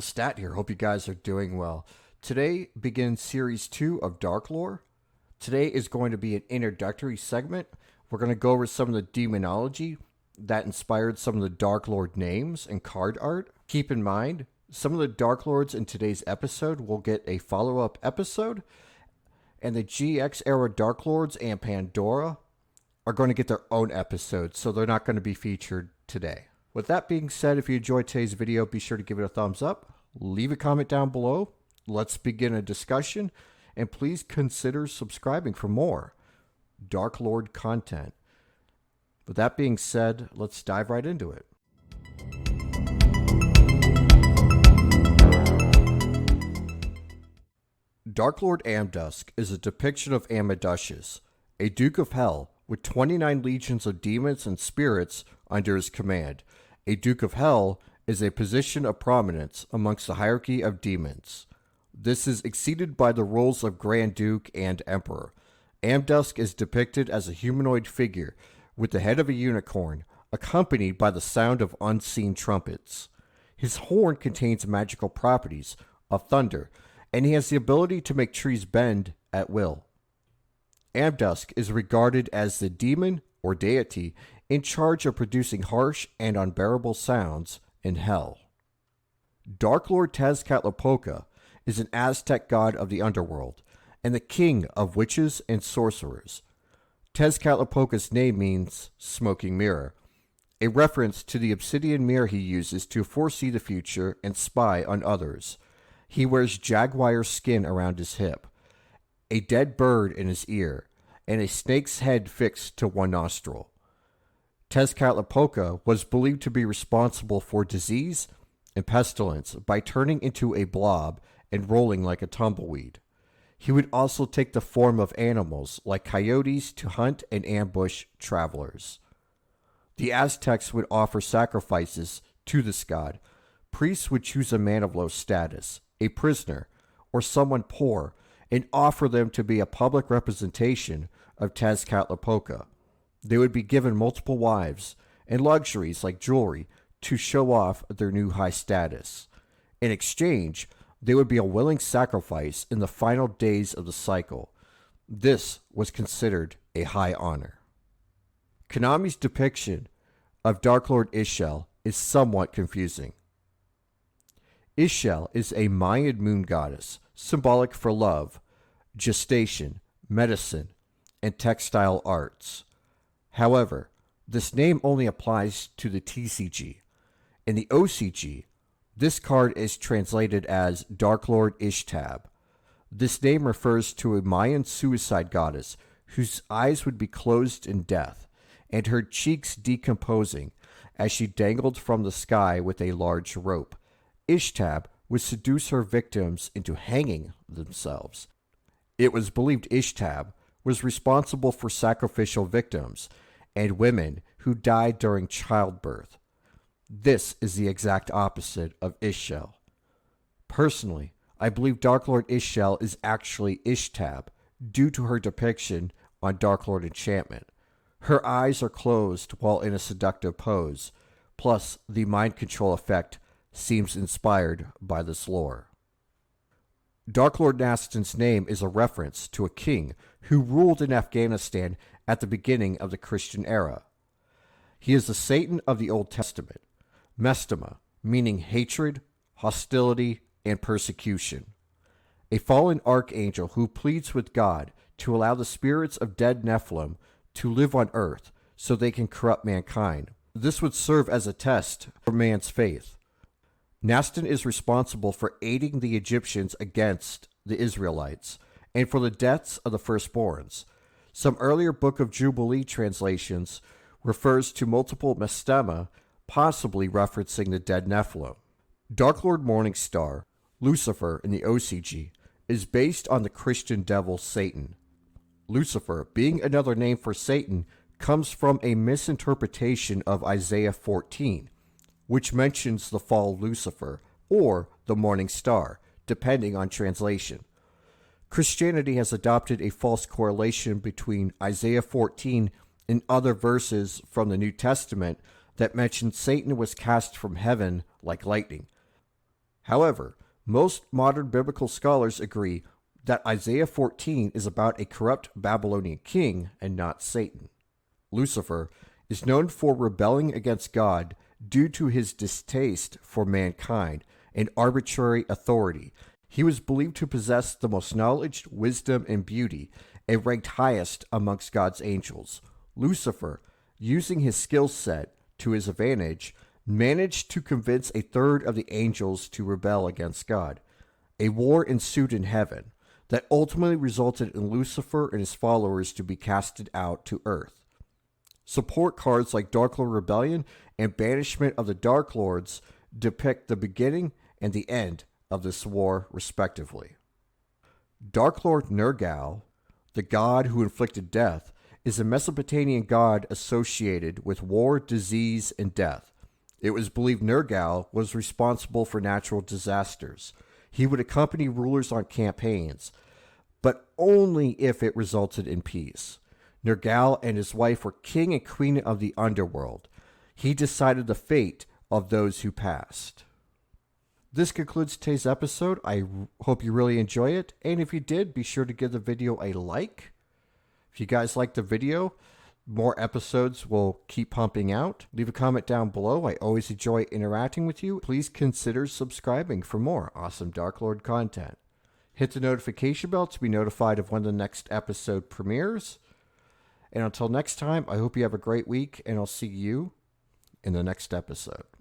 Stat here. Hope you guys are doing well. Today begins Series 2 of Darklord. Today is going to be an introductory segment. We're going to go over some of the demonology that inspired some of the Darklord names and card art. Keep in mind, some of the Darklords in today's episode will get a follow-up episode, and the GX era Darklords and Pandora are going to get their own episode, so they're not going to be featured today. With that being said, if you enjoyed today's video, be sure to give it a thumbs up, leave a comment down below, let's begin a discussion, and please consider subscribing for more Darklord content. With that being said, let's dive right into it. Darklord Amdusc is a depiction of Amdusc, a Duke of Hell with 29 legions of demons and spirits under his command. A Duke of Hell is a position of prominence amongst the hierarchy of demons. This is exceeded by the roles of Grand Duke and Emperor. Amdusc is depicted as a humanoid figure with the head of a unicorn, accompanied by the sound of unseen trumpets. His horn contains magical properties of thunder, and he has the ability to make trees bend at will. Amdusc is regarded as the demon or deity in charge of producing harsh and unbearable sounds in hell. Darklord Tezcatlipoca is an Aztec god of the underworld and the king of witches and sorcerers. Tezcatlipoca's name means smoking mirror, a reference to the obsidian mirror he uses to foresee the future and spy on others. He wears jaguar skin around his hip, a dead bird in his ear, and a snake's head fixed to one nostril. Tezcatlipoca was believed to be responsible for disease and pestilence by turning into a blob and rolling like a tumbleweed. He would also take the form of animals like coyotes to hunt and ambush travelers. The Aztecs would offer sacrifices to this god. Priests would choose a man of low status, a prisoner, or someone poor, and offer them to be a public representation of Tezcatlipoca. They would be given multiple wives and luxuries like jewelry to show off their new high status. In exchange, they would be a willing sacrifice in the final days of the cycle. This was considered a high honor. Konami's depiction of Darklord Ixchel is somewhat confusing. Ixchel is a Mayan moon goddess, symbolic for love, gestation, medicine, and textile arts. However, this name only applies to the TCG. In the OCG, this card is translated as Darklord Ixtab. This name refers to a Mayan suicide goddess whose eyes would be closed in death and her cheeks decomposing as she dangled from the sky with a large rope. Ixtab would seduce her victims into hanging themselves. It was believed Ixtab was responsible for sacrificial victims and women who died during childbirth. This is the exact opposite of Ixchel. Personally, I believe Darklord Ixchel is actually Ixtab due to her depiction on Darklord Enchantment. Her eyes are closed while in a seductive pose, plus the mind control effect seems inspired by this lore. Darklord Nasten's name is a reference to a king who ruled in Afghanistan at the beginning of the Christian era. He is the Satan of the Old Testament, Mestama, meaning hatred, hostility, and persecution. A fallen archangel who pleads with God to allow the spirits of dead Nephilim to live on earth so they can corrupt mankind. This would serve as a test for man's faith. Nasten is responsible for aiding the Egyptians against the Israelites and for the deaths of the firstborns. Some earlier Book of Jubilee translations refers to multiple Mestama, possibly referencing the dead Nephilim. Darklord Morningstar, Lucifer in the OCG, is based on the Christian devil Satan. Lucifer, being another name for Satan, comes from a misinterpretation of Isaiah 14, which mentions the fall of Lucifer or the morning star, depending on translation. Christianity has adopted a false correlation between Isaiah 14 and other verses from the New Testament that mention Satan was cast from heaven like lightning. However, most modern biblical scholars agree that Isaiah 14 is about a corrupt Babylonian king and not Satan. Lucifer is known for rebelling against God due to his distaste for mankind and arbitrary authority. He was believed to possess the most knowledge, wisdom, and beauty, and ranked highest amongst God's angels. Lucifer, using his skill set to his advantage, managed to convince a third of the angels to rebel against God. A war ensued in heaven that ultimately resulted in Lucifer and his followers to be casted out to earth. Support cards like Darklord Rebellion and Banishment of the Darklords depict the beginning and the end of this war, respectively. Darklord Nergal, the god who inflicted death, is a Mesopotamian god associated with war, disease, and death. It was believed Nergal was responsible for natural disasters. He would accompany rulers on campaigns, but only if it resulted in peace. Nergal and his wife were king and queen of the underworld. He decided the fate of those who passed. This concludes today's episode. I hope you really enjoy it, and if you did, be sure to give the video a like. If you guys like the video, more episodes will keep pumping out. Leave a comment down below. I always enjoy interacting with you. Please consider subscribing for more awesome Darklord content. Hit the notification bell to be notified of when the next episode premieres. And until next time, I hope you have a great week, and I'll see you in the next episode.